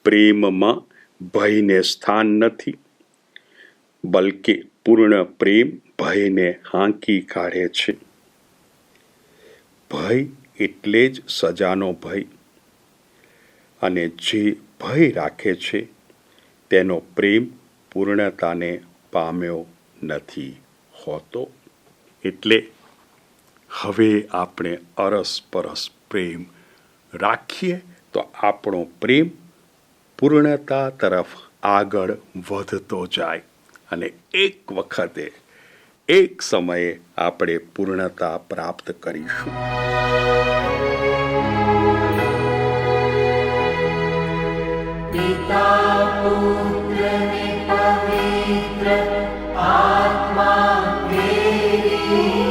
પ્રેમમાં ભયને સ્થાન નથી, બલકે પૂર્ણ પ્રેમ ભયને હાંકી કાઢે છે. ભય એટલે જ સજાનો ભય, અને જે ભય રાખે છે તેનો પ્રેમ પૂર્ણતાને પામ્યો નથી હોતો. એટલે હવે આપણે અરસપરસ પ્રેમ રાખીએ તો આપણો પ્રેમ પૂર્ણતા તરફ આગળ વધતો જાય, અને એક વખતે એક સમયે આપણે પૂર્ણતા પ્રાપ્ત કરીશું. પિતા પુત્ર ને પવિત્ર આત્મા તેરી